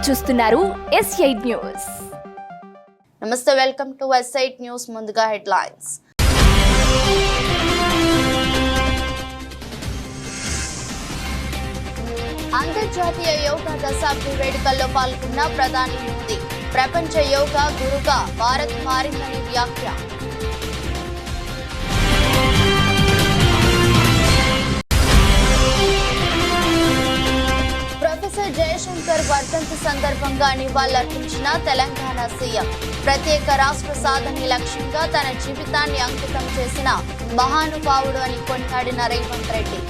చూస్తున్నారు S8 news. నమస్తే, welcome to S8 news. ముందుగా హెడ్లైన్స్. అంతర్జాతీయ యోగా దశాబ్ది వేడుకల్లో పాల్గొన్న ప్రధాని మోదీ. ప్రపంచ యోగా గురుగా భారత్ మారిందని వ్యాఖ్య. ప్రొఫెసర్ జయశంకర్ వర్ధంతి సందర్భంగా నివాళులర్పించిన తెలంగాణ సీఎం. ప్రత్యేక రాష్ట్ర సాధనే లక్ష్యంగా తన జీవితాన్ని అంకితం చేసిన మహానుభావుడు అని కొనియాడిన రేవంత్ రెడ్డి.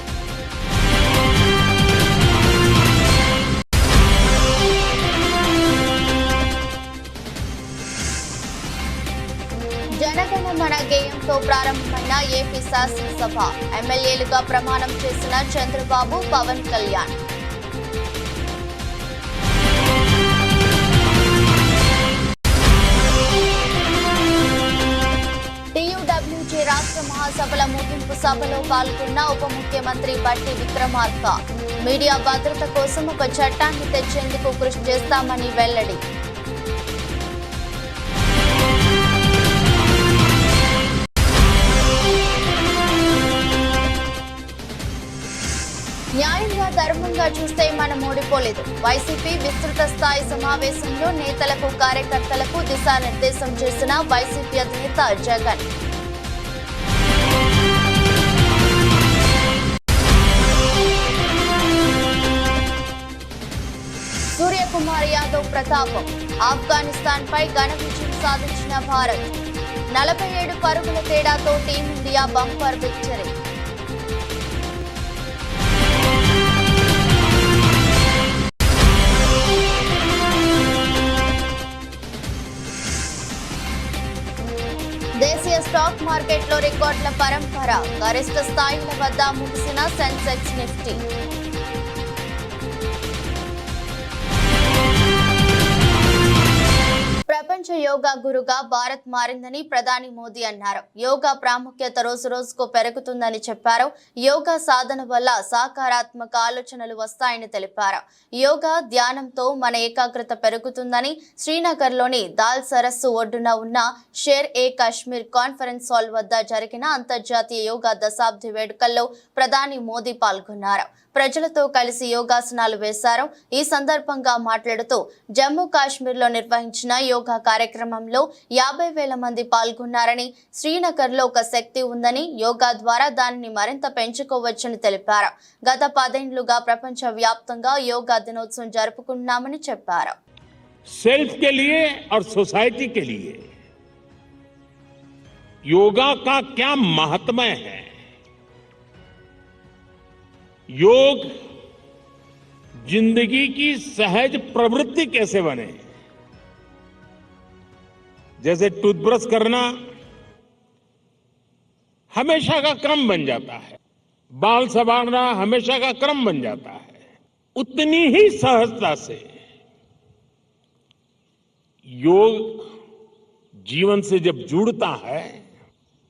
జనగణమన గేయంతో ప్రారంభమైన ఏపీ శాసనసభ. ఎమ్మెల్యేలుగా ప్రమాణం చేసిన చంద్రబాబు, పవన్ కళ్యాణ్. TUWJ రాష్ట్ర మహాసభల ముగింపు సభలో పాల్గొన్న ఉప ముఖ్యమంత్రి బట్టి విక్రమార్క. మీడియా భద్రత కోసం ఒక చట్టాన్ని తెచ్చేందుకు కృషి చేస్తామని వెల్లడి. న్యాయంగా ధర్మంగా చూస్తే మనం ఓడిపోలేదు. వైసీపీ విస్తృత స్థాయి సమావేశంలో నేతలకు కార్యకర్తలకు దిశానిర్దేశం చేసిన వైసీపీ అధినేత జగన్. సూర్యకుమార్ యాదవ్ ప్రతాపం. ఆఫ్ఘనిస్తాన్ పై ఘన విజయం సాధించిన భారత్. 47 పరుగుల తేడాతో టీమిండియా బంపర్ విక్టరీ. దేశీయ స్టాక్ మార్కెట్లో రికార్డుల పరంపర. గరిష్ట స్థాయిల వద్ద ముగిసిన సెన్సెక్స్, నిఫ్టీ. ప్రపంచ యోగా గురుగా భారత్ మారిందని ప్రధాని మోదీ అన్నారు. యోగా ప్రాముఖ్యత రోజు రోజుకు పెరుగుతుందని చెప్పారు. యోగా సాధన వల్ల సకారాత్మక ఆలోచనలు వస్తాయని తెలిపారు. యోగా ధ్యానంతో మన ఏకాగ్రత పెరుగుతుందని శ్రీనగర్లోని దాల్ సరస్సు ఒడ్డున ఉన్న షేర్ ఏ కాశ్మీర్ కాన్ఫరెన్స్ హాల్ వద్ద జరిగిన అంతర్జాతీయ యోగా దశాబ్ది వేడుకల్లో ప్రధాని మోదీ పాల్గొన్నారు. ప్రజలతో కలిసి యోగాసనాలు వేశారు. ఈ సందర్భంగా మాట్లాడుతూ జమ్మూ కాశ్మీర్లో నిర్వహించిన యోగా కార్యక్రమంలో 50,000 మంది పాల్గొన్నారని, శ్రీనగర్లో ఒక శక్తి ఉందని, యోగా ద్వారా దానిని మరింత పెంచుకోవచ్చని తెలిపారు. గత 10 ఏళ్లుగా ప్రపంచ వ్యాప్తంగా యోగా దినోత్సవం జరుపుకుంటున్నామని చెప్పారు. सेल्फ के लिए और सोसाइटी के लिए योगा का क्या महात्म्य है। योग जिंदगी की सहज प्रवृत्ति कैसे बने। जैसे टूथब्रश करना हमेशा का क्रम बन जाता है, बाल संवारना हमेशा का क्रम बन जाता है, उतनी ही सहजता से योग जीवन से जब जुड़ता है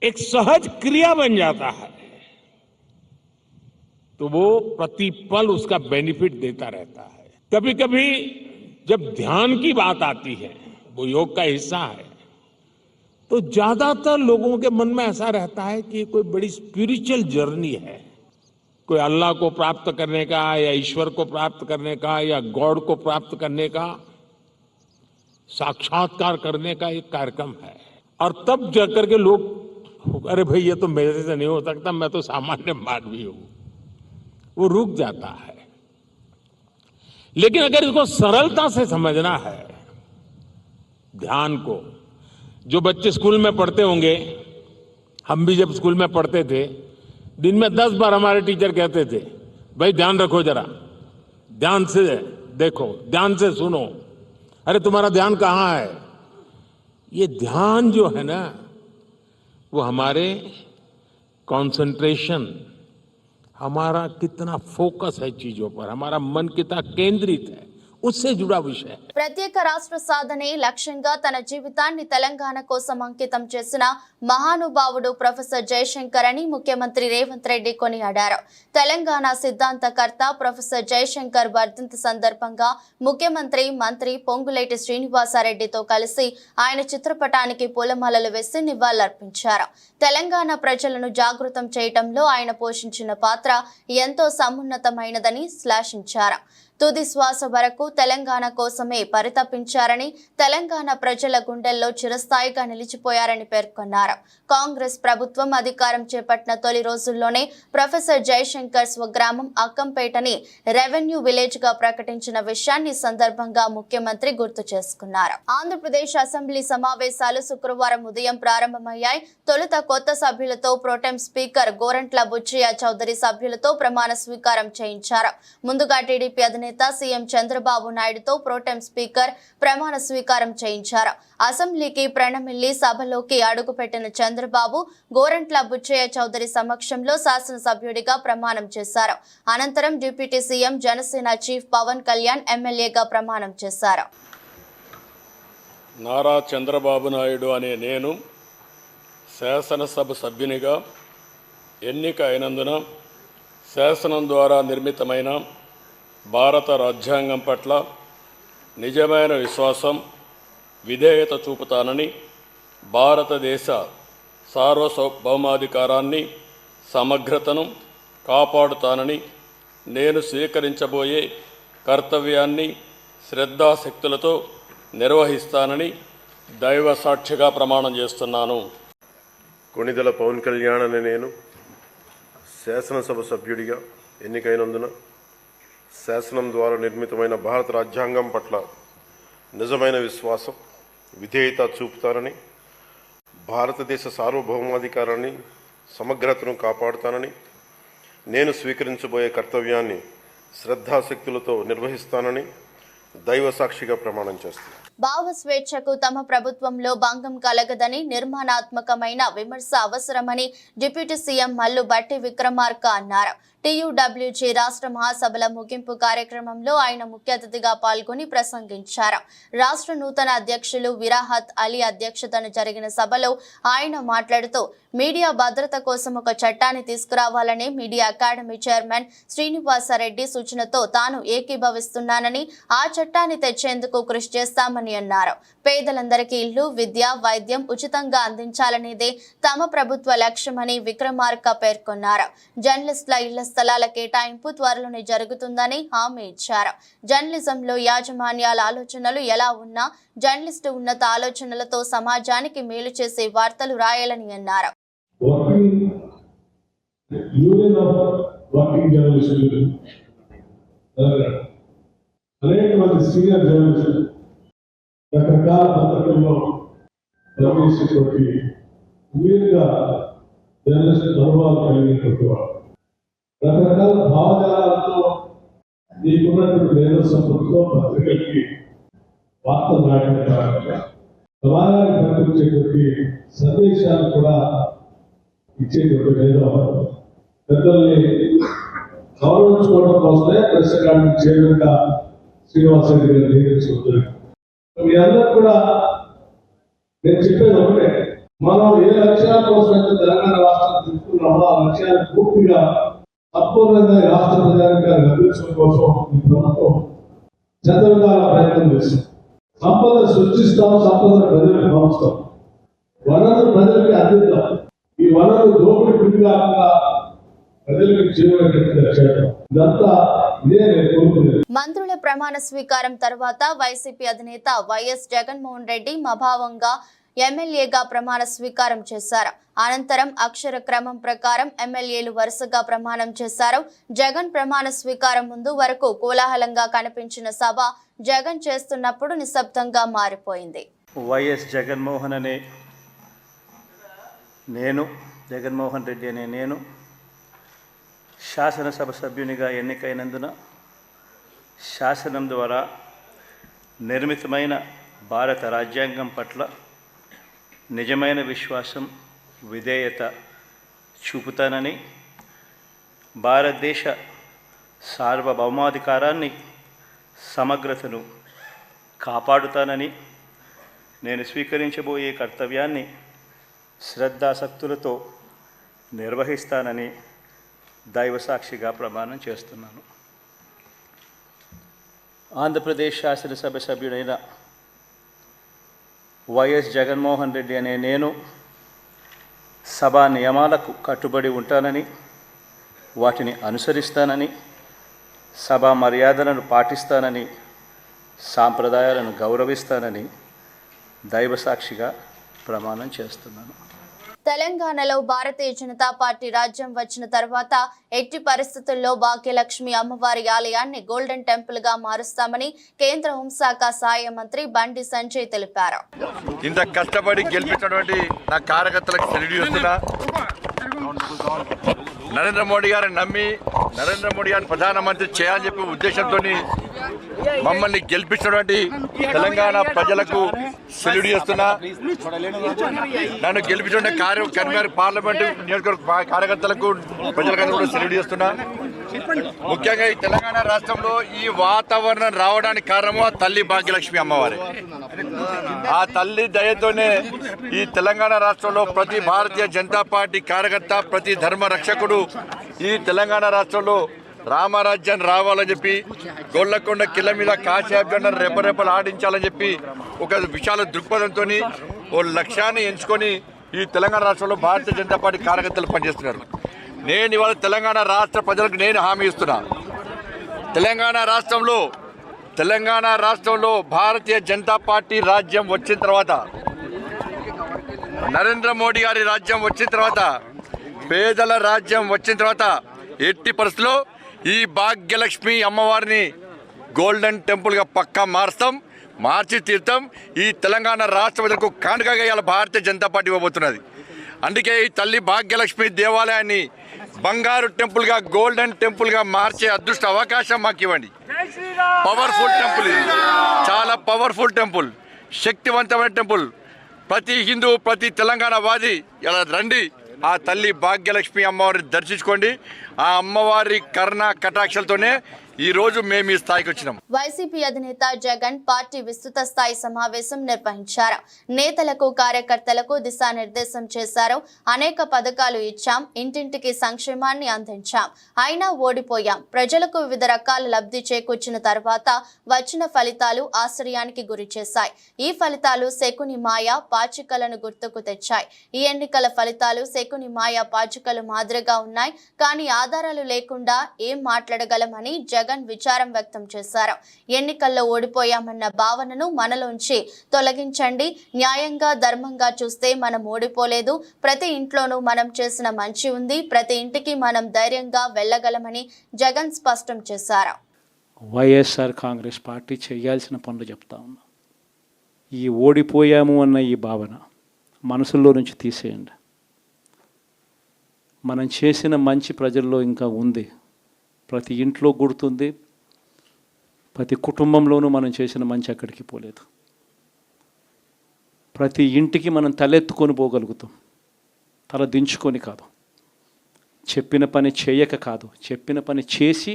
एक सहज क्रिया बन जाता है तो वो प्रतिपल उसका बेनिफिट देता रहता है। कभी कभी जब ध्यान की बात आती है, वो योग का हिस्सा है, तो ज्यादातर लोगों के मन में ऐसा रहता है कि कोई बड़ी स्पिरिचुअल जर्नी है, कोई अल्लाह को प्राप्त करने का या ईश्वर को प्राप्त करने का या गॉड को प्राप्त करने का साक्षात्कार करने का एक कार्यक्रम है। और तब जाकर के लोग, अरे भाई ये तो मेरे से नहीं हो सकता, मैं तो सामान्य मानवी हूं, वो रुक जाता है। लेकिन अगर इसको सरलता से समझना है, ध्यान को, जो बच्चे स्कूल में पढ़ते होंगे, हम भी जब स्कूल में पढ़ते थे, दिन में 10 बार हमारे टीचर कहते थे, भाई ध्यान रखो, जरा ध्यान से देखो, ध्यान से सुनो, अरे तुम्हारा ध्यान कहाँ है। ये ध्यान जो है ना, वो हमारे कंसंट्रेशन, हमारा कितना फोकस है चीजों पर, हमारा मन कितना केंद्रित है, उससे जुड़ा विषय है। ప్రత్యేక రాష్ట్ర సాధనే లక్ష్యంగా తన జీవితాన్ని తెలంగాణ కోసం అంకితం చేసిన మహానుభావుడు ప్రొఫెసర్ జయశంకర్ అని ముఖ్యమంత్రి రేవంత్ రెడ్డి కొనియాడారు. తెలంగాణ సిద్ధాంతకర్త ప్రొఫెసర్ జయశంకర్ వర్ధంతి సందర్భంగా ముఖ్యమంత్రి మంత్రి పొంగులేటి శ్రీనివాసరెడ్డితో కలిసి ఆయన చిత్రపటానికి పూలమాలలు వేసి నివాళులర్పించారు. తెలంగాణ ప్రజలను జాగృతం చేయటంలో ఆయన పోషించిన పాత్ర ఎంతో సమున్నతమైనదని శ్లాఘించారు. తుది శ్వాస వరకు తెలంగాణ కోసమే పరితపించారని, తెలంగాణ ప్రజల గుండెల్లో చిరస్థాయిగా నిలిచిపోయారని పేర్కొన్నారు. కాంగ్రెస్ ప్రభుత్వం అధికారం చేపట్టిన తొలి రోజుల్లోనే ప్రొఫెసర్ జయశంకర్ స్వగ్రామం అక్కంపేటని రెవెన్యూ విలేజ్ గా ప్రకటించిన విషయాన్ని సందర్భంగా ముఖ్యమంత్రి గుర్తు చేసుకున్నారు. ఆంధ్రప్రదేశ్ అసెంబ్లీ సమావేశాలు శుక్రవారం ఉదయం ప్రారంభమయ్యాయి. తొలుత కొత్త సభ్యులతో ప్రోటెం స్పీకర్ గోరంట్ల బుచ్చయ్య చౌదరి సభ్యులతో ప్రమాణ స్వీకారం చేయించారు. ముందుగా టీడీపీ అధినేత సీఎం చంద్రబాబు నాయుడుతో ప్రోటెం స్పీకర్ ప్రమాణ స్వీకారం చేయించారు. అసెంబ్లీకి ప్రణమిల్లి సభలోకి అడుగుపెట్టిన చంద్రబాబు గోరంట్ల బుచ్చయ్య చౌదరి సమక్షంలో శాసనసభ్యుడిగా ప్రమాణం చేశారు. అనంతరం deputy CM Janasena chief Pawan Kalyan ఎమ్మెల్యేగా ప్రమాణం చేశారు. నారా చంద్రబాబు నాయుడు అనే నేను శాసనసభ సభ్యునిగా ఎన్నిక అయినందున శాసనం ద్వారా నిర్మితమైన భారత రాజ్యాంగం పట్ల నిజమైన విశ్వాసం, విధేయత చూపుతానని, భారతదేశ సార్వభౌమాధికారాన్ని, సమగ్రతను కాపాడుతానని, నేను స్వీకరించబోయే కర్తవ్యాన్ని శ్రద్ధాశక్తులతో నిర్వహిస్తానని దైవ సాక్షిగా ప్రమాణం చేస్తున్నాను. కొణిదెల పవన్ కళ్యాణ్ అనే నేను శాసనసభ సభ్యుడిగా ఎన్నికైనందున శాసనం ద్వారా నిర్మితమైన భారత రాజ్యాంగం పట్ల నిజమైన విశ్వాసం, విధేయత చూపుతానని, భారతదేశ సార్వభౌమాధికారాన్ని, సమగ్రతను కాపాడుతానని, నేను స్వీకరించబోయే కర్తవ్యాన్ని శ్రద్ధాశక్తులతో నిర్వహిస్తానని దైవ సాక్షిగా ప్రమాణం చేస్తున్నాను. భావ స్వేచ్ఛకు తమ ప్రభుత్వంలో భంగం కలగదని, నిర్మాణాత్మకమైన విమర్శ అవసరమని డిప్యూటీ సీఎం మల్లు బట్టి విక్రమార్క అన్నారు. టీయూడబ్ల్యూజీ రాష్ట్ర మహాసభల ముగింపు కార్యక్రమంలో ఆయన ముఖ్య అతిథిగా పాల్గొని ప్రసంగించారు. రాష్ట్ర నూతన అధ్యక్షులు విరాహత్ అలీ అధ్యక్షతన జరిగిన సభలో ఆయన మాట్లాడుతూ మీడియా భద్రత కోసం ఒక చట్టాన్ని తీసుకురావాలని మీడియా అకాడమీ చైర్మన్ శ్రీనివాసరెడ్డి సూచనతో తాను ఏకీభవిస్తున్నానని, ఆ చట్టాన్ని తెచ్చేందుకు కృషి చేస్తామని అన్నారు. పేదలందరికీ ఇల్లు, విద్య, వైద్యం ఉచితంగా అందించాలనేదే తమ ప్రభుత్వ లక్ష్యమని విక్రమార్క పేర్కొన్నారు. జర్నలిస్టుల ఇళ్ల స్థలాల కేటాయింపు త్వరలోనే జరుగుతుందని హామీ ఇచ్చారు. జర్నలిజంలో యాజమాన్యాల ఆలోచనలు ఎలా ఉన్నా జర్నలిస్టు ఉన్నత ఆలోచనలతో సమాజానికి మేలు చేసే వార్తలు రాయాలని అన్నారు. రకరకాల పత్రికల్లో ప్రవేశించేటువంటి వీరుగా జర్నలిస్ట్ అనుభవాలు కలిగినటువంటి వాడు, రకరకాల భావజాలతో నీకున్నటువంటి మేధోసంపత్తితో పత్రికలకి వార్తలు రాయడం కాకుండా సమాజానికి పంపించేటువంటి సందేశాలు కూడా ఇచ్చేటువంటి మేధోసం పెద్దల్ని గౌరవించుకోవడం కోసమే ప్రెస్ అకాడమీ చైర్మన్గా శ్రీనివాసరెడ్డి గారు నియమించుకుంటారు. మీ అందరూ కూడా నేను చెప్పేది ఒకటే, మనం ఏ లక్ష్యాల కోసం అయితే తెలంగాణ రాష్ట్రాన్ని తీసుకున్నామో ఆ లక్ష్యాన్ని పూర్తిగా సంపూర్ణంగా రాష్ట్ర ప్రజానికి అందించడం కోసం ఈ ప్రభుత్వం శతవిధాల ప్రయత్నం చేస్తాం. సంపద సృష్టిస్తాం, సంపద ప్రజలకు పంచుతాం, వనరులు ప్రజలకి అందిద్దాం. ఈ వనరులు దోపిడి పిడి కాకుండా ప్రజలకు చేరువయ్యేటట్టు ఇదంతా ఇదే నేను కోరుకునేది. మంత్రుల ప్రమాణ స్వీకారం తర్వాత వైసీపీ అధినేత వైఎస్ జగన్మోహన్ రెడ్డి మభావంగా ఎమ్మెల్యేగా ప్రమాణ స్వీకారం చేశారు. అనంతరం అక్షర క్రమం ప్రకారం ఎమ్మెల్యేలు వరుసగా ప్రమాణం చేశారు. జగన్ ప్రమాణ స్వీకారం ముందు వరకు కోలాహలంగా కనిపించిన సభ జగన్ చేస్తున్నప్పుడు నిశ్శబ్దంగా మారిపోయింది. వైఎస్ జగన్మోహన్ అనే నేను, జగన్మోహన్ రెడ్డి అనే నేను శాసనసభ సభ్యునిగా ఎన్నికైనందున శాసనం ద్వారా నిర్మితమైన భారత రాజ్యాంగం పట్ల నిజమైన విశ్వాసం, విధేయత చూపుతానని, భారతదేశ సార్వభౌమాధికారాన్ని, సమగ్రతను కాపాడుతానని, నేను స్వీకరించబోయే కర్తవ్యాన్ని శ్రద్ధాసక్తులతో నిర్వహిస్తానని దైవసాక్షిగా ప్రమాణం చేస్తున్నాను. ఆంధ్రప్రదేశ్ శాసనసభ సభ్యుడైన వైఎస్ జగన్మోహన్ రెడ్డి అనే నేను సభా నియమాలకు కట్టుబడి ఉంటానని, వాటిని అనుసరిస్తానని, సభా మర్యాదలను పాటిస్తానని, సాంప్రదాయాలను గౌరవిస్తానని దైవసాక్షిగా ప్రమాణం చేస్తున్నాను. తెలంగాణలో భారతీయ జనతా పార్టీ రాజ్యం వచ్చిన తర్వాత ఎట్టి పరిస్థితుల్లో భాగ్యలక్ష్మి అమ్మవారి ఆలయాన్ని గోల్డెన్ టెంపుల్ గా మారుస్తామని కేంద్ర హోంశాఖ సహాయ మంత్రి బండి సంజయ్ తెలిపారు. ఇంత కష్టపడి గెలిపించినటువంటి నా కార్యకర్తలకు సెల్యూట్ చేస్తున్నా. నరేంద్ర మోడీ గారిని నమ్మి నరేంద్ర మోడీ గారిని ప్రధానమంత్రి చేయాలని చెప్పి ఉద్దేశంతో మమ్మల్ని గెలిపించినటువంటి తెలంగాణ ప్రజలకు సెల్యూట్ చేస్తున్నా. నన్ను గెలిపించిన కరీంనగర్ పార్లమెంటు నియోజకవర్గ కార్యకర్తలకు ప్రజలకు కూడా సెల్యూట్ చేస్తున్నా. ముఖ్యంగా ఈ తెలంగాణ రాష్ట్రంలో ఈ వాతావరణం రావడానికి కారణము ఆ తల్లి భాగ్యలక్ష్మి అమ్మవారి. ఆ తల్లి దయతోనే ఈ తెలంగాణ రాష్ట్రంలో ప్రతి భారతీయ జనతా పార్టీ కార్యకర్త, ప్రతి ధర్మ రక్షకుడు ఈ తెలంగాణ రాష్ట్రంలో రామరాజ్యాన్ని రావాలని చెప్పి, గొల్లకొండ కిల్ల మీద కాశాబ్జండను రెపరెపలు ఆడించాలని చెప్పి ఒక విశాల దృక్పథంతో ఓ లక్ష్యాన్ని ఎంచుకొని ఈ తెలంగాణ రాష్ట్రంలో భారతీయ జనతా పార్టీ కార్యకర్తలు పనిచేస్తున్నారు. నేను ఇవాళ తెలంగాణ రాష్ట్ర ప్రజలకు నేను హామీ ఇస్తున్నా. తెలంగాణ రాష్ట్రంలో భారతీయ జనతా పార్టీ రాజ్యం వచ్చిన తర్వాత, నరేంద్ర మోడీ గారి రాజ్యం వచ్చిన తర్వాత, పేదల రాజ్యం వచ్చిన తర్వాత ఎట్టి పరిస్థితుల్లో ఈ భాగ్యలక్ష్మి అమ్మవారిని గోల్డెన్ టెంపుల్గా పక్కా మార్చి తీర్థం. ఈ తెలంగాణ రాష్ట్ర ప్రజలకు కానుకగా ఇవాళ భారతీయ జనతా పార్టీ ఇవ్వబోతున్నది. అందుకే ఈ తల్లి భాగ్యలక్ష్మి దేవాలయాన్ని బంగారు టెంపుల్గా, గోల్డెన్ టెంపుల్గా మార్చే అదృష్ట అవకాశం మాకు ఇవ్వండి. పవర్ఫుల్ టెంపుల్, ఇది చాలా పవర్ఫుల్ టెంపుల్, శక్తివంతమైన టెంపుల్. ప్రతి హిందూ, ప్రతి తెలంగాణ వాది ఇలా రండి, ఆ తల్లి భాగ్యలక్ష్మి అమ్మవారిని దర్శించుకోండి. ఆ అమ్మవారి కరుణ కటాక్షలతోనే ఈ రోజు మేము ఈ స్థాయికి వచ్చినాం. వైసీపీ అధినేత జగన్ పార్టీ విస్తృత స్థాయి సమావేశం నిర్వహించారు. నేతలకు, కార్యకర్తలకు దిశానిర్దేశం చేశారు. అనేక పథకాలు ఇచ్చాం, ఇంటింటికి సంక్షేమాన్ని అందించాం, అయినా ఓడిపోయాం. ప్రజలకు వివిధ రకాల లబ్ధి చేకూర్చిన తర్వాత వచ్చిన ఫలితాలు ఆశ్చర్యానికి గురి చేశాయి. ఈ ఫలితాలు శకుని మాయ పాచికలను గుర్తుకు తెచ్చాయి. ఈ ఎన్నికల ఫలితాలు శకుని మాయ పాచికలు మాదిరిగా ఉన్నాయి, కానీ ఆధారాలు లేకుండా ఏం మాట్లాడగలమని జగన్ విచారం వ్యక్తం చేశారు. ఎన్నికల్లో ఓడిపోయామన్న భావనను మనలోంచి తొలగించండి. న్యాయంగా, ధర్మంగా చూస్తే మనం ఓడిపోలేదు. ప్రతి ఇంట్లోనూ మనం చేసిన మంచి ఉంది. ప్రతి ఇంటికి మనం ధైర్యంగా వెళ్ళగలమని జగన్ స్పష్టం చేశారు. వైఎస్ఆర్ కాంగ్రెస్ పార్టీ చేయాల్సిన పనులు చెప్తా ఉన్నా. ఈ ఓడిపోయాము అన్న ఈ భావన మనసులో నుంచి తీసేయండి. మనం చేసిన మంచి ప్రజల్లో ఇంకా ఉంది. ప్రతి ఇంట్లో గుర్తుంది, ప్రతి కుటుంబంలోనూ మనం చేసిన మంచి ఎక్కడికి పోలేదు. ప్రతి ఇంటికి మనం తలెత్తుకొని పోగలుగుతాం, తల దించుకొని కాదు. చెప్పిన పని చేయక కాదు, చెప్పిన పని చేసి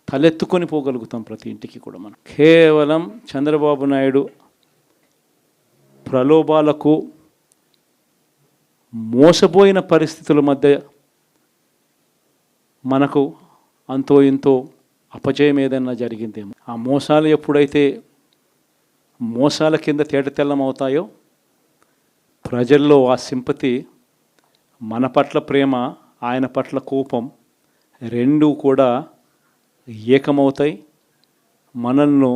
తలెత్తుకొని పోగలుగుతాం ప్రతి ఇంటికి కూడా. మనం కేవలం చంద్రబాబు నాయుడు ప్రలోభాలకు మోసపోయిన పరిస్థితుల మధ్య మనకు అంతో ఇంతో అపజయం ఏదైనా జరిగిందేమో. ఆ మోసాలు ఎప్పుడైతే మోసాల కింద తేటతెల్లం అవుతాయో, ప్రజల్లో ఆ సింపతి, మన పట్ల ప్రేమ, ఆయన పట్ల కోపం రెండూ కూడా ఏకమవుతాయి. మనల్ని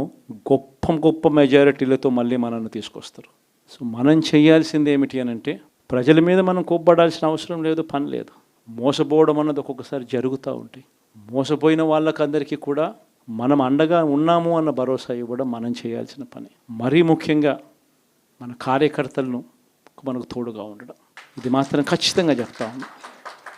గొప్ప మెజారిటీలతో మళ్ళీ మనల్ని తీసుకొస్తారు. సో మనం చేయాల్సింది ఏమిటి అని అంటే, ప్రజల మీద మనం కోప్పడాల్సిన అవసరం లేదు, పని లేదు. మోసపోవడం అన్నది ఒక్కొక్కసారి జరుగుతూ ఉంటాయి. మోసపోయిన వాళ్ళకందరికీ కూడా మనం అండగా ఉన్నాము అన్న భరోసా ఇవ్వడం మనం చేయాల్సిన పని. మరీ ముఖ్యంగా మన కార్యకర్తలను మనకు తోడుగా ఉండడం, ఇది మాత్రం ఖచ్చితంగా చెప్తా ఉన్నాం.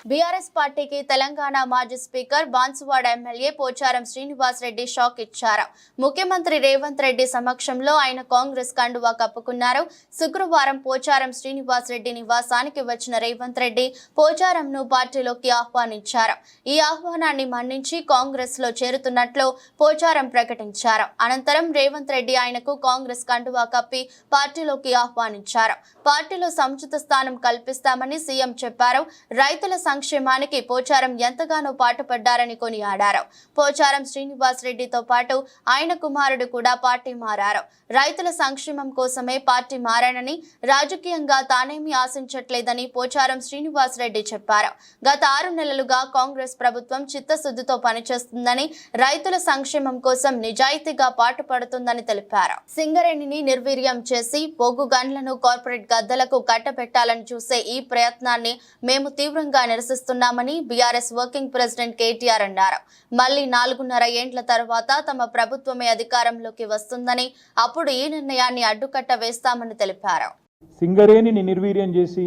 బీఆర్ఎస్ పార్టీకి తెలంగాణ మాజీ speaker Banswada MLA Pocharam Srinivas Reddy shock ఇచ్చారు. ముఖ్యమంత్రి రేవంత్ రెడ్డి సమక్షంలో ఆయన కాంగ్రెస్ కండువా కప్పుకున్నారు. శుక్రవారం పోచారం శ్రీనివాస్ రెడ్డి నివాసానికి వచ్చిన రేవంత్ రెడ్డి పోచారంను పార్టీలోకి ఆహ్వానించారు. ఈ ఆహ్వానాన్ని మన్నించి కాంగ్రెస్ లో చేరుతున్నట్లు పోచారం ప్రకటించారు. అనంతరం రేవంత్ రెడ్డి ఆయనకు కాంగ్రెస్ కండువా కప్పి పార్టీలోకి ఆహ్వానించారు. పార్టీలో సముచిత స్థానం కల్పిస్తామని సీఎం చెప్పారు. రైతుల సంక్షేమానికి పోచారం ఎంతగానో పాటుపడ్డారని కొనియాడారు. పోచారం శ్రీనివాస్ రెడ్డితో పాటు ఆయన కుమారుడు కూడా పార్టీ మారారు. రైతుల సంక్షేమం కోసమే పార్టీ మారానని, రాజకీయంగా తానేమీ ఆశించట్లేదని పోచారం శ్రీనివాస్ రెడ్డి చెప్పారు. గత 6 నెలలుగా కాంగ్రెస్ ప్రభుత్వం చిత్తశుద్ధితో పనిచేస్తుందని, రైతుల సంక్షేమం కోసం నిజాయితీగా పాటుపడుతుందని తెలిపారు. సింగరేణిని నిర్వీర్యం చేసి బొగ్గు గన్లను కార్పొరేట్ గద్దలకు కట్టబెట్టాలని చూసే ఈ ప్రయత్నాన్ని మేము తీవ్రంగా నిరసిస్తున్నామని బీఆర్ఎస్ వర్కింగ్ ప్రెసిడెంట్ కేటీఆర్ అన్నారు. మళ్లీ 4.5 ఏండ్ల తర్వాత తమ ప్రభుత్వమే అధికారంలోకి వస్తుందని, అప్పుడు ఈ నిర్ణయాన్ని అడ్డుకట్ట వేస్తామని తెలిపారు. సింగరేణిని నిర్వీర్యం చేసి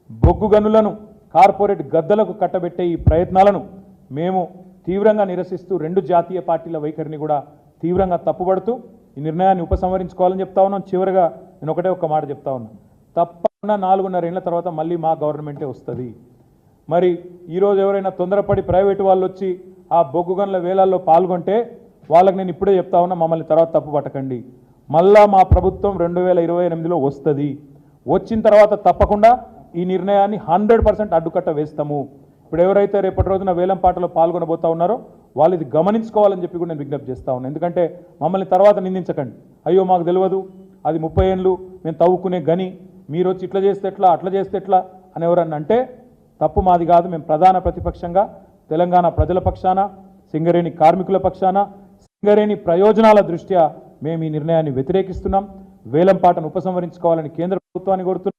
బొగ్గు గనులను కార్పొరేట్ గద్దలకు కట్టబెట్టే ఈ ప్రయత్నాలను మేము తీవ్రంగా నిరసిస్తూ 2 జాతీయ పార్టీల వైఖరిని కూడా తీవ్రంగా తప్పుపడుతూ ఈ నిర్ణయాన్ని ఉపసంహరించుకోవాలని చెప్తా ఉన్నాం. చివరిగా నేను ఒక మాట చెప్తా ఉన్నాను. తప్పకుండా 4.5 ఏళ్ల తర్వాత మళ్ళీ మా గవర్నమెంటే వస్తుంది. మరి ఈరోజు ఎవరైనా తొందరపడి ప్రైవేటు వాళ్ళు వచ్చి ఆ బొగ్గు గనుల వేలాల్లో పాల్గొంటే వాళ్ళకి నేను ఇప్పుడే చెప్తా ఉన్నా, మమ్మల్ని తర్వాత తప్పు పట్టకండి. మళ్ళా మా ప్రభుత్వం 2028లో వస్తుంది. వచ్చిన తర్వాత తప్పకుండా ఈ నిర్ణయాన్ని 100% అడ్డుకట్ట వేస్తాము. ఇప్పుడు ఎవరైతే రేపటి రోజున వేలం పాటలో పాల్గొనబోతా ఉన్నారో వాళ్ళు ఇది గమనించుకోవాలని చెప్పి కూడా నేను విజ్ఞప్తి చేస్తా ఉన్నాను. ఎందుకంటే మమ్మల్ని తర్వాత నిందించకండి. అయ్యో మాకు తెలియదు, అది 30 ఏళ్ళు మేము తవ్వుకునే గని, మీరు వచ్చి ఇట్లా చేస్తే ఎట్లా, అట్లా చేస్తే ఎట్లా అని ఎవరన్నా అంటే తప్పు మాది కాదు. మేము ప్రధాన ప్రతిపక్షంగా తెలంగాణ ప్రజల పక్షాన, సింగరేణి కార్మికుల పక్షాన, సింగరేణి ప్రయోజనాల దృష్ట్యా మేము ఈ నిర్ణయాన్ని వ్యతిరేకిస్తున్నాం. వేలంపాటను ఉపసంహరించుకోవాలని కేంద్ర ప్రభుత్వాన్ని కోరుతున్నాం.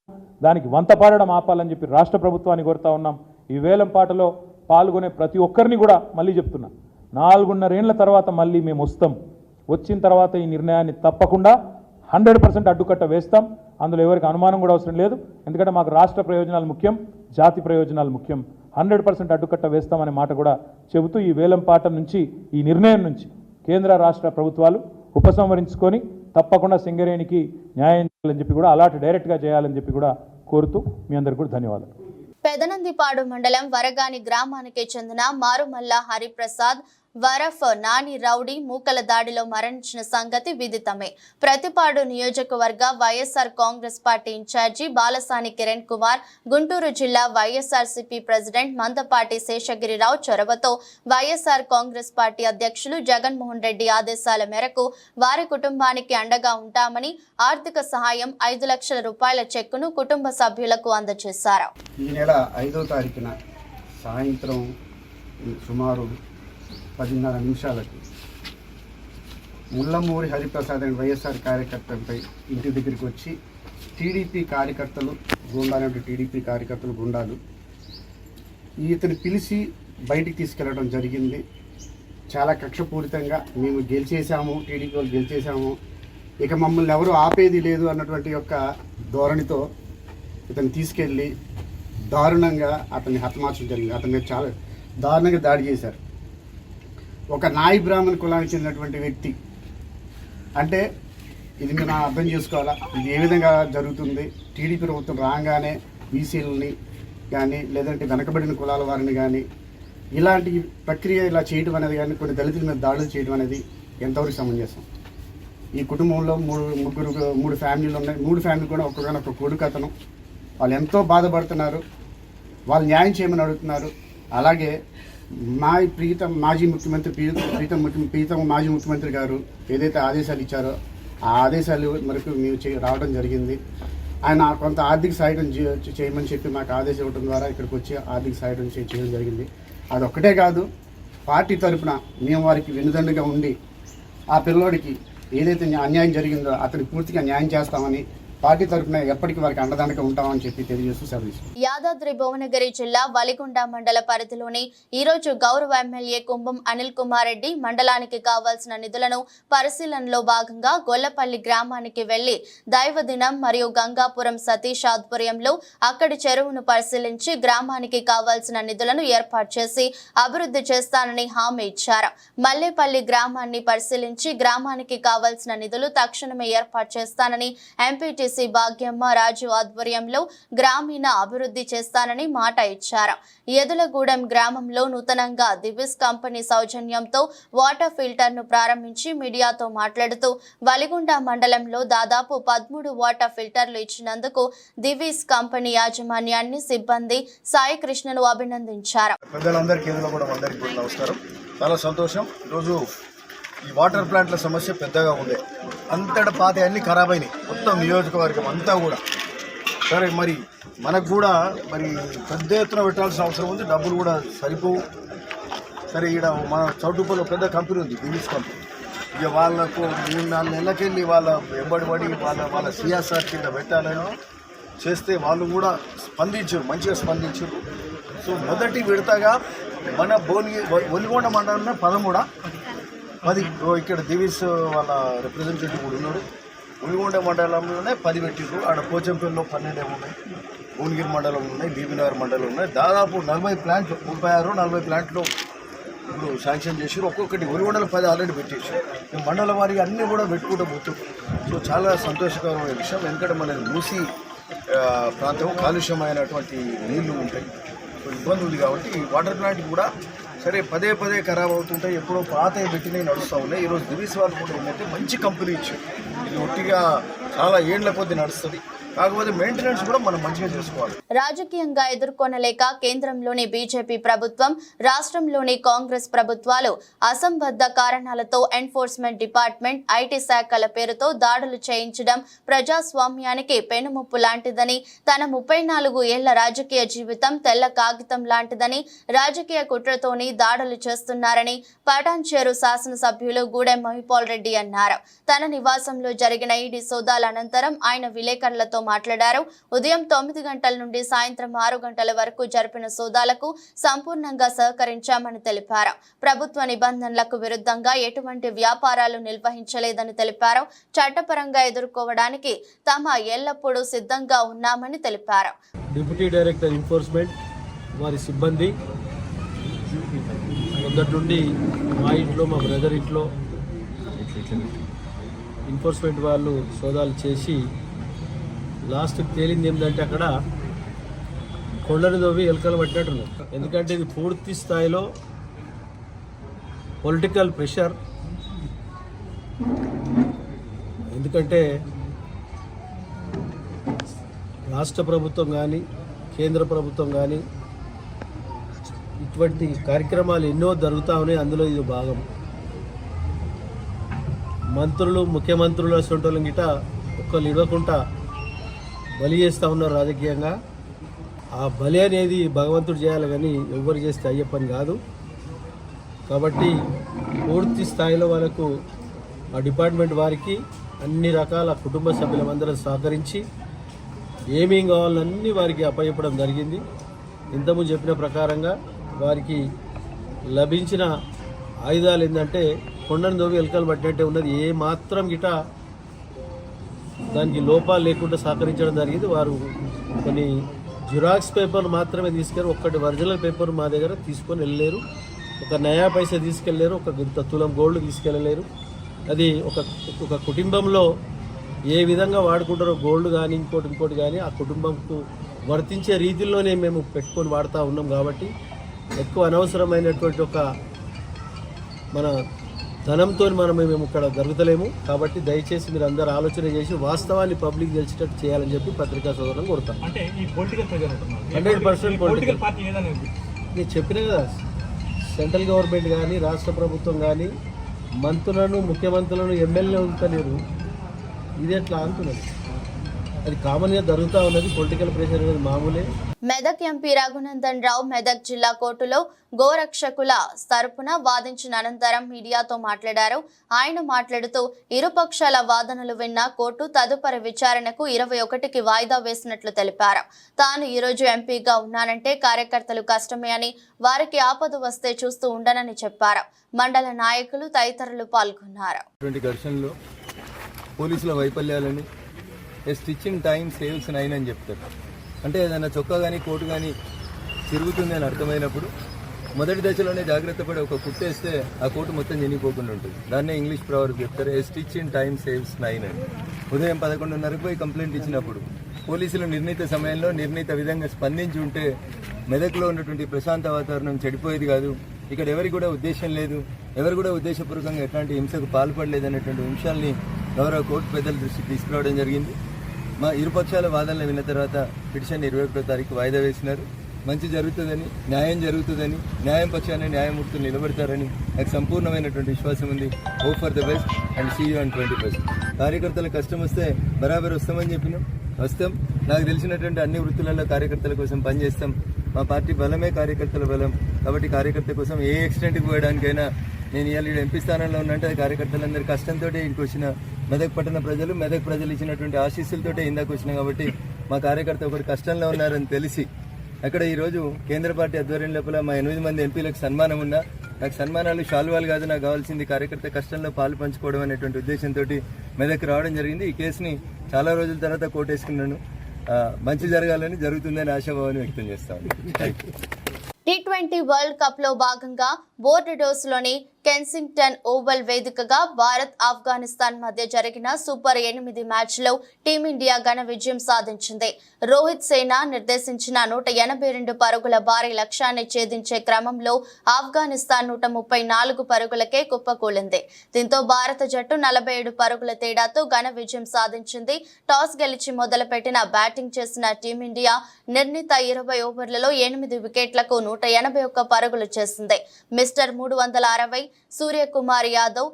దానికి వంతపాడడం ఆపాలని చెప్పి రాష్ట్ర ప్రభుత్వాన్ని కోరుతా ఉన్నాం. ఈ వేలంపాటలో పాల్గొనే ప్రతి ఒక్కరిని కూడా మళ్ళీ చెప్తున్నా, 4.5 ఏళ్ల తర్వాత మళ్ళీ మేము వస్తాం. వచ్చిన తర్వాత ఈ నిర్ణయాన్ని తప్పకుండా 100% అడ్డుకట్ట వేస్తాం. అందులో ఎవరికి అనుమానం కూడా అవసరం లేదు. ఎందుకంటే మాకు రాష్ట్ర ప్రయోజనాలు ముఖ్యం, జాతి ప్రయోజనాలు ముఖ్యం. 100% అడ్డుకట్ట వేస్తామనే మాట కూడా చెబుతూ ఈ వేలంపాట నుంచి, ఈ నిర్ణయం నుంచి కేంద్ర రాష్ట్ర ప్రభుత్వాలు ఉపసంహరించుకొని తప్పకుండా సింగరేణికి న్యాయం చేయాలని చెప్పి కూడా, అలాంటి డైరెక్ట్గా చేయాలని చెప్పి కూడా కోరుతూ మీ అందరికీ కూడా ధన్యవాదాలు. పెదనందిపాడు మండలం వరగాని గ్రామానికి చెందిన మారుమల్ల హరిప్రసాద్ వరఫ్ నాని రౌడీ మూకల దాడిలో మరణించిన సంగతి విదితమే. ప్రతిపాడు నియోజకవర్గ వైఎస్ఆర్ కాంగ్రెస్ పార్టీ ఇన్ఛార్జి బాలసాని కిరణ్ కుమార్, గుంటూరు జిల్లా వైఎస్ఆర్సీపీ ప్రెసిడెంట్ మందపాటి శేషగిరిరావు చొరవతో వైఎస్ఆర్ కాంగ్రెస్ పార్టీ అధ్యక్షులు జగన్మోహన్ రెడ్డి ఆదేశాల మేరకు వారి కుటుంబానికి అండగా ఉంటామని ఆర్థిక సహాయం 5 లక్షల రూపాయల చెక్కును కుటుంబ సభ్యులకు అందజేశారు. ఈ నెల 5వ తారీఖున సాయంత్రం సుమారు 10:30 నిమిషాలకు ముల్లమూరి హరిప్రసాద్ అండ్ వైఎస్ఆర్ కార్యకర్తలపై ఇంటి దగ్గరికి వచ్చి టీడీపీ కార్యకర్తలు, టీడీపీ కార్యకర్తలు గుండాలు ఇతను పిలిచి బయటికి తీసుకెళ్లడం జరిగింది. చాలా కక్షపూరితంగా మేము గెలిచేసాము, టీడీపీ వాళ్ళు గెలిచేసాము, ఇక మమ్మల్ని ఎవరు ఆపేది లేదు అన్నటువంటి యొక్క ధోరణితో ఇతను తీసుకెళ్ళి దారుణంగా అతన్ని హతమార్చడం జరిగింది. అతని మీద చాలా దారుణంగా దాడి చేశారు. ఒక నాయి బ్రాహ్మణ కులానికి చెందినటువంటి వ్యక్తి అంటే ఇది మీరు అర్థం చేసుకోవాలా, ఇది ఏ విధంగా జరుగుతుంది. టీడీపీ ప్రభుత్వం రాగానే బీసీలని కానీ లేదంటే వెనకబడిన కులాల వారిని కానీ ఇలాంటి ప్రక్రియ ఇలా చేయడం అనేది కానీ, కొన్ని దళితుల మీద దాడులు చేయడం అనేది ఎంతవరకు సమంజసం. ఈ కుటుంబంలో మూడు ఫ్యామిలీలు ఉన్నాయి. 3 ఫ్యామిలీ కూడా ఒక్కొక్క కొడుకు అతను. వాళ్ళు ఎంతో బాధపడుతున్నారు, వాళ్ళు న్యాయం చేయమని అడుగుతున్నారు. అలాగే మాజీ ముఖ్యమంత్రి గారు ఏదైతే ఆదేశాలు ఇచ్చారో ఆ ఆదేశాలు వరకు మేము రావడం జరిగింది. ఆయన కొంత ఆర్థిక సాయం చేయమని చెప్పి మాకు ఆదేశం ఇవ్వడం ద్వారా ఇక్కడికి వచ్చి ఆర్థిక సాయం చేయడం జరిగింది. అదొక్కటే కాదు, పార్టీ తరఫున మేము వారికి వెన్నుదండుగా ఉండి ఆ పిల్లోడికి ఏదైతే అన్యాయం జరిగిందో అతనికి పూర్తిగా న్యాయం చేస్తామని పార్టీ తరఫున ఎప్పటికీ వారికి అండదండగా ఉంటామని చెప్పి తెలియజేస్తూ సెలవు తీసుకుంటాం. యాదాద్రి భువనగిరి జిల్లా వలిగొండ మండల పరిధిలోని ఈరోజు గౌరవ ఎమ్మెల్యే కుంభం అనిల్ కుమార్ రెడ్డి మండలానికి కావాల్సిన నిధులను పరిశీలనలో భాగంగా గొల్లపల్లి గ్రామానికి వెళ్లి దైవదినం మరియు గంగాపురం సతీష్ ఆధ్వర్యంలో అక్కడి చెరువును పరిశీలించి గ్రామానికి కావాల్సిన నిధులను ఏర్పాటు చేసి అభివృద్ధి చేస్తానని హామీ ఇచ్చారు. మల్లేపల్లి గ్రామాన్ని పరిశీలించి గ్రామానికి కావాల్సిన నిధులు తక్షణమే ఏర్పాటు చేస్తానని ఎంపీటీసీ భాగ్యమ్మ రాజు ఆధ్వర్యంలో గ్రామీణ అభివృద్ధి చేస్తానని మాట ఇచ్చారు. ఎదులగూడెం గ్రామంలో నూతనంగా దివిస్ కంపెనీ సౌజన్యంతో వాటర్ ఫిల్టర్ ను ప్రారంభించి మీడియాతో మాట్లాడుతూ వలిగొండ మండలంలో దాదాపు 13 వాటర్ ఫిల్టర్లు ఇచ్చినందుకు దివిస్ కంపెనీ యాజమాన్యాన్ని సిబ్బంది సాయి కృష్ణను అభినందించారు. పెద్దలందరికీ నమస్కారం. చాలా సంతోషం. ఈరోజు ఈ వాటర్ ప్లాంట్ల సమస్య పెద్దగా ఉంది. అంతటా పాత అన్నీ ఖరాబ్ అయినాయి, మొత్తం నియోజకవర్గం అంతా కూడా. సరే, మరి మనకు కూడా మరి పెద్ద ఎత్తున పెట్టాల్సిన అవసరం ఉంది, డబ్బులు కూడా సరిపోవు. సరే, ఇక్కడ మన చౌటుప్పలో పెద్ద కంపెనీ ఉంది, దివిస్ కంపెనీ. ఇక వాళ్ళకు 3-4 నెలలకెళ్ళి వాళ్ళ వెంబడిపడి వాళ్ళ సిఎస్ఆర్ కింద పెట్టాలని చేస్తే వాళ్ళు కూడా మంచిగా స్పందించారు. సో మొదటి విడతగా మన ఒలిగొండ మండలంలో 10 ఇక్కడ దివిస్ వాళ్ళ రిప్రజెంటేటివ్ కూడా ఉన్నాడు. ఒలిగొండ మండలంలోనే 10 పెట్టిండ్రు. ఆడ పోచంపల్లిలో 12 ఉన్నాయి, భువనగిరి మండలం ఉన్నాయి, బీబీనగర్ మండలం ఉన్నాయి. దాదాపు 40 ప్లాంట్లు, 36-40 ప్లాంట్లు ఇప్పుడు శాంక్షన్ చేసారు. ఒక్కొక్కటి ఒలిగొండలో 10 ఆల్రెడీ పెట్టేసారు. మండల వారికి అన్నీ కూడా పెట్టుకుంటూ పోతారు. సో చాలా సంతోషకరమైన విషయం. ఎందుకంటే మన మూసి ప్రాంతం కాలుష్యమైనటువంటి నీళ్లు ఉంటాయి, సో ఇబ్బంది ఉంది. కాబట్టి ఈ వాటర్ ప్లాంట్ కూడా సరే పదే ఖరాబ్ అవుతుంటాయి, ఎప్పుడో పాత పెట్టినవి నడుస్తూ ఉన్నాయి. ఈరోజు దివిస్ వాళ్ళు కూడా ఏంటంటే మంచి కంపెనీ ఇచ్చారు. ఇది ఒట్టిగా చాలా ఏళ్ల కొద్ది నడుస్తుంది, కాకపోతే మెయింటెనెన్స్ కూడా మనం మంచిగా చేసుకోవాలి. రాజకీయంగా ఎదుర్కొనలేక కేంద్రంలోని బీజేపీ ప్రభుత్వం, రాష్ట్రంలోని కాంగ్రెస్ ప్రభుత్వాలు అసంబద్ధ కారణాలతో ఎన్ఫోర్స్మెంట్ డిపార్ట్మెంట్, ఐటీ శాఖల పేరుతో దాడులు చేయించడం ప్రజాస్వామ్యానికి పెనుముప్పు లాంటిదని, తన 34 ఏళ్ల రాజకీయ జీవితం తెల్ల కాగితం లాంటిదని, రాజకీయ కుట్రతోని దాడులు చేస్తున్నారని పటాన్చేరు శాసనసభ్యులు గూడెం మహిపాల్ రెడ్డి అన్నారు. తన నివాసంలో జరిగిన ఈడీ సోదాల అనంతరం ఆయన విలేకరులతో మాట్లాడారు. ఉదయం 9 గంటల నుండి సాయంత్రం 6 గంటల వరకు జరిపిన సోదాలకు సంపూర్ణంగా సహకరించామని తెలిపారు. ప్రభుత్వ నిబంధనలకు విరుద్ధంగా ఎటువంటి వ్యాపారాలు నిర్వహించలేదని తెలిపారు. చట్టపరంగా ఎదుర్కోవడానికి తాము ఎల్లప్పుడూ సిద్ధంగా ఉన్నామని తెలిపారు. డిప్యూటీ డైరెక్టర్ ఎన్ఫోర్స్మెంట్ వారి సిబ్బంది మొదటి నుండి మా ఇంట్లో, మా బ్రదర్ ఇంట్లో ఎన్ఫోర్స్మెంట్ వాళ్ళు సోదాలు చేసి లాస్ట్కి తేలింది ఏంటంటే అక్కడ కొండను దోవి ఎలుకలు పట్టినట్టున్నారు. ఎందుకంటే ఇది పూర్తి స్థాయిలో పొలిటికల్ ప్రెషర్. ఎందుకంటే రాష్ట్ర ప్రభుత్వం కానీ కేంద్ర ప్రభుత్వం కానీ ఇటువంటి కార్యక్రమాలు ఎన్నో జరుగుతూ ఉన్నాయి, అందులో ఇది భాగం. మంత్రులు, ముఖ్యమంత్రులు అసలు గిట ఒక్కళ్ళు ఇవ్వకుండా బలి చేస్తూ ఉన్నారు రాజకీయంగా. ఆ బలి అనేది భగవంతుడు చేయాలి, కానీ ఎవరు చేస్తే అయ్యే పని కాదు. కాబట్టి పూర్తి స్థాయిలో వాళ్ళకు ఆ డిపార్ట్మెంట్ వారికి అన్ని రకాల కుటుంబ సభ్యులందరం సహకరించి ఏమేం కావాలన్నీ వారికి అప్పచెప్పడం జరిగింది. ఇంతకుముందు చెప్పిన ప్రకారంగా వారికి లభించిన ఆయుధాలు ఏంటంటే కొండను దోవి ఎలుకలు పట్టినట్టే ఉన్నది. ఏ మాత్రం గిట దానికి లోపాలు లేకుండా సహకరించడం జరిగింది. వారు కొన్ని జిరాక్స్ పేపర్లు మాత్రమే తీసుకెళ్ళి, ఒక్కటి ఒరిజినల్ పేపర్ మా దగ్గర తీసుకొని వెళ్ళలేరు, ఒక నయా పైసా తీసుకెళ్ళలేరు, ఒక ఇంత తులం గోల్డ్ తీసుకెళ్ళలేరు. అది ఒక కుటుంబంలో ఏ విధంగా వాడుకుంటారో గోల్డ్ కానీ ఇంకోటి కానీ ఆ కుటుంబంకు వర్తించే రీతిలోనే మేము పెట్టుకొని వాడుతూ ఉన్నాం. కాబట్టి ఎక్కువ అనవసరమైనటువంటి ఒక మన ధనంతో మేము ఇక్కడ జరుగుతలేము. కాబట్టి దయచేసి మీరు అందరూ ఆలోచన చేసి వాస్తవాన్ని పబ్లిక్ తెలిసేటట్టు చేయాలని చెప్పి పత్రికా సోదరులను కోరుతాం. 100% పొలిటికల్. నేను చెప్పిన కదా, సెంట్రల్ గవర్నమెంట్ కానీ రాష్ట్ర ప్రభుత్వం కానీ మంత్రులను, ముఖ్యమంత్రులను, ఎమ్మెల్యేలు ఉంటలేరు. ఇది ఎట్లా అంటున్నారు. అది కామన్గా జరుగుతూ ఉన్నది. పొలిటికల్ ప్రెషర్ అనేది మామూలే. మెదక్ ఎంపీ రఘునందన్ రావు మెదక్ జిల్లా కోర్టులో గోరక్షకుల తరపున వాదించిన అనంతరం మీడియాతో మాట్లాడారు. ఆయన మాట్లాడుతూ ఇరుపక్షాల వాదనలు విన్న కోర్టు తదుపరి విచారణకు 21కి వాయిదా వేసినట్లు తెలిపారు. తాను ఈరోజు ఎంపీగా ఉన్నానంటే కార్యకర్తలు కష్టమే అని, వారికి ఆపద వస్తే చూస్తూ ఉండనని చెప్పారు. మండల నాయకులు తదితరులు పాల్గొన్నారు. పోలీసుల వైఫల్యాలని స్టిచ్చింగ్ టైం సేవ్స్ 9 అని చెప్తారు. అంటే ఏదైనా చొక్కా కానీ కోటు కానీ తిరుగుతుంది అని అర్థమైనప్పుడు మొదటి దశలోనే జాగ్రత్త పడి ఒక కుట్టేస్తే ఆ కోటు మొత్తం చెనిగిపోకుండా ఉంటుంది. దాన్నే ఇంగ్లీష్ ప్రవర్బ్ చెప్తారు, ఏ స్టిచ్ ఇన్ టైం సేవ్స్ 9 అని. ఉదయం 11:30కు పోయి కంప్లైంట్ ఇచ్చినప్పుడు పోలీసులు నిర్ణీత సమయంలో నిర్ణీత విధంగా స్పందించి ఉంటే మెదక్లో ఉన్నటువంటి ప్రశాంత వాతావరణం చెడిపోయేది కాదు. ఇక్కడ ఎవరికి కూడా ఉద్దేశం లేదు, ఎవరు కూడా ఉద్దేశపూర్వకంగా ఎట్లాంటి హింసకు పాల్పడలేదు అనేటువంటి అంశాలని గౌరవ కోర్టు పెద్దల దృష్టికి తీసుకురావడం జరిగింది. మా ఇరుపక్షాల వాదనలు విన్న తర్వాత పిటిషన్ 21వ తారీఖు వాయిదా వేసినారు. మంచి జరుగుతుందని, న్యాయం జరుగుతుందని, న్యాయం పక్షాన్ని న్యాయమూర్తులు నిలబడతారని నాకు సంపూర్ణమైనటువంటి విశ్వాసం ఉంది. Hope for the best and see you on 21st. కార్యకర్తలకు కష్టం వస్తే బరాబర్ వస్తామని చెప్పినాం, వస్తాం. నాకు తెలిసినటువంటి అన్ని వృత్తులలో కార్యకర్తల కోసం పనిచేస్తాం. మా పార్టీ బలమే కార్యకర్తల బలం. కాబట్టి కార్యకర్త కోసం ఏ ఎక్స్టెంట్కి పోయడానికైనా నేను ఇవాళ ఎంపీ స్థానంలో ఉన్నంటే అది కార్యకర్తలందరి కష్టంతో ఇంటికి వచ్చిన మెదక్ పట్టణ ప్రజలు, మెదక్ ప్రజలు ఇచ్చినటువంటి ఆశీస్సులతో ఇందాక వచ్చిన. కాబట్టి మా కార్యకర్త ఒకటి కష్టంలో ఉన్నారని తెలిసి అక్కడ ఈరోజు కేంద్ర పార్టీ ఆధ్వర్యం లోపల మా 8 మంది ఎంపీలకు సన్మానం ఉన్నా. నాకు సన్మానాలు శాలువాలు కాదు, నాకు కావాల్సింది కార్యకర్త కష్టంలో పాలు పంచుకోవడం అనేటువంటి ఉద్దేశంతో మెదక్ రావడం జరిగింది. ఈ కేసుని చాలా రోజుల తర్వాత కోర్టేసుకున్నాను. మంచి జరగాలని, జరుగుతుందని ఆశాభావాన్ని వ్యక్తం చేస్తాను. T20 వరల్డ్ కప్ లో భాగంగా బోర్డోస్లోని కెన్సింగ్టన్ ఓవల్ వేదికగా భారత్ ఆఫ్ఘనిస్తాన్ మధ్య జరిగిన సూపర్ 8 మ్యాచ్లో టీమిండియా ఘన విజయం సాధించింది. రోహిత్ సేనా నిర్దేశించిన 182 పరుగుల భారీ లక్ష్యాన్ని ఛేదించే క్రమంలో ఆఫ్ఘనిస్తాన్ 134 పరుగులకే కుప్పకూలింది. దీంతో భారత జట్టు 47 పరుగుల తేడాతో ఘన విజయం సాధించింది. టాస్ గెలిచి మొదలుపెట్టిన బ్యాటింగ్ చేసిన టీమిండియా నిర్ణీత 20 ఓవర్లలో 8 వికెట్లకు 181 పరుగులు చేసింది. మిస్టర్ 360 సూర్యకుమార్ యాదవ్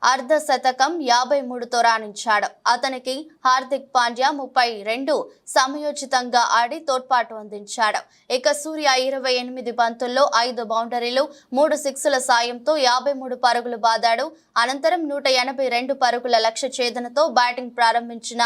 అర్ధ శతకం 53తో రాణించాడు. అతనికి హార్దిక్ పాండ్యా 32 సమయోచితంగా ఆడి తోడ్పాటు అందించాడు. ఇక సూర్య 28 బంతుల్లో 5 బౌండరీలు 3 సిక్సుల సాయంతో 53 పరుగులు బాదాడు. అనంతరం 182 పరుగుల లక్ష్య ఛేదనతో బ్యాటింగ్ ప్రారంభించిన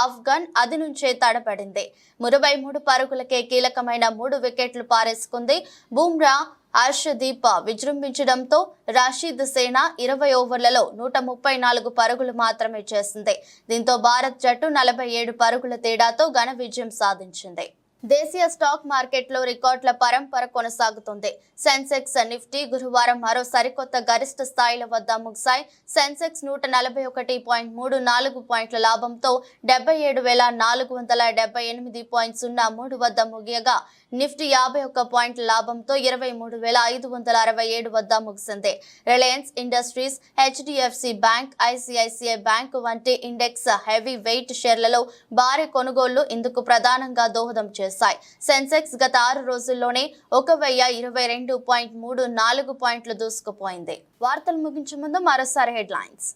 ఆఫ్ఘన్ అది నుంచే తడబడింది. 33 పరుగులకే కీలకమైన 3 వికెట్లు పారేసుకుంది. బుమ్రా, హర్షదీప్ విజృంభించడంతో రషీద్ సేనా 20 ఓవర్లలో 134 పరుగులు మాత్రమే చేసింది. దీంతో భారత్ జట్టు 47 పరుగుల తేడాతో ఘన విజయం సాధించింది. దేశీయ స్టాక్ మార్కెట్లో రికార్డుల పరంపర కొనసాగుతుంది. సెన్సెక్స్, నిఫ్టీ గురువారం మరో సరికొత్త గరిష్ట స్థాయిల వద్ద ముగిశాయి. సెన్సెక్స్ 140.34 పాయింట్ల లాభంతో 77,478.03 వద్ద ముగియగా నిఫ్టీ 51 పాయింట్ల లాభంతో 23,567 వద్ద ముగిసింది. Reliance industries, HDFC bank, ICICI bank వంటి ఇండెక్స్ హెవీ వెయిట్ షేర్లలో భారీ కొనుగోళ్లు ఇందుకు ప్రధానంగా దోహదం చేశాయి. సెన్సెక్స్ గత 6 రోజుల్లోనే 1022.34 పాయింట్లు దూసుకుపోయింది. వార్తలు ముగించే ముందు మరోసారి హెడ్లైన్స్.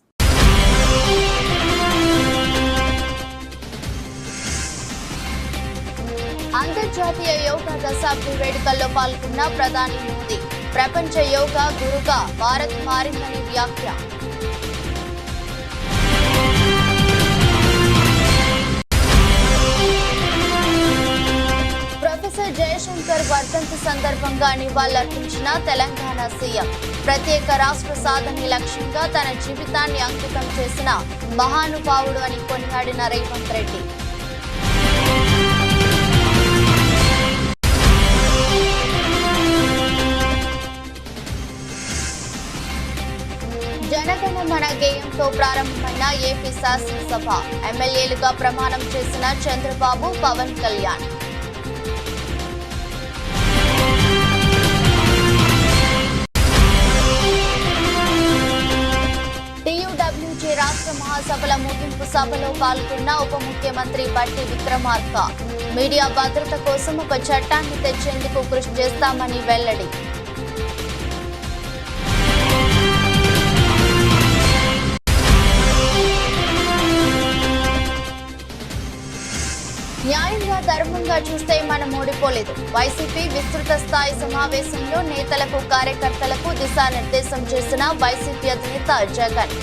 అంతర్జాతీయ యోగా దశాబ్ది వేడుకల్లో పాల్గొన్న ప్రధాని మోదీ. ప్రపంచ యోగా గురుగా భారత్ మారిందని వ్యాఖ్య. ప్రొఫెసర్ జయశంకర్ వర్ధంతి సందర్భంగా నివాళులర్పించిన తెలంగాణ సీఎం. ప్రత్యేక రాష్ట్ర సాధనే లక్ష్యంగా తన జీవితాన్ని అంకితం చేసిన మహానుభావుడు అని కొనియాడిన రేవంత్ రెడ్డి. జనగణమన గేయంతో ప్రారంభమైన ఏపీ శాసనసభ. ఎమ్మెల్యేలుగా ప్రమాణం చేసిన చంద్రబాబు, పవన్ కళ్యాణ్. టీయూడబ్ల్యూజే రాష్ట్ర మహాసభల ముగింపు సభలో పాల్గొన్న ఉప ముఖ్యమంత్రి బట్టి విక్రమార్క. మీడియా భద్రత కోసం ఒక చట్టాన్ని తెచ్చేందుకు కృషి చేస్తామని వెల్లడి. న్యాయంగా ధర్మంగా చూస్తే మనం ఓడిపోలేదు. వైసీపీ విస్తృత స్థాయి సమావేశంలో నేతలకు కార్యకర్తలకు దిశానిర్దేశం చేసిన వైసీపీ అధినేత జగన్.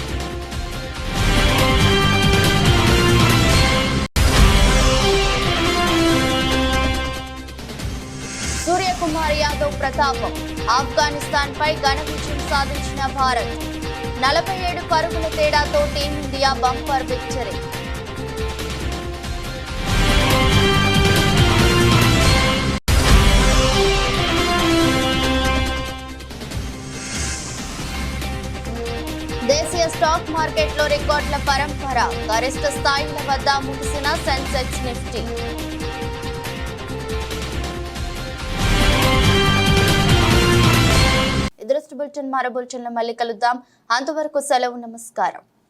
సూర్యకుమార్ యాదవ్ ప్రతాపం. ఆఫ్ఘనిస్తాన్ పై ఘన విజయం సాధించిన భారత్. 47 పరుగుల తేడాతో టీమిండియా బంపర్ విక్టరీ. దేశీయ స్టాక్ మార్కెట్లో రికార్డుల పరంపర. గరిష్ట స్థాయిల వద్ద ముగిసిన సెన్సెక్స్ నిఫ్టీ. దృష్టి బులెటిన్ మరో బులెటిన్లో మళ్ళీ కలుద్దాం. అంతవరకు సెలవు. నమస్కారం.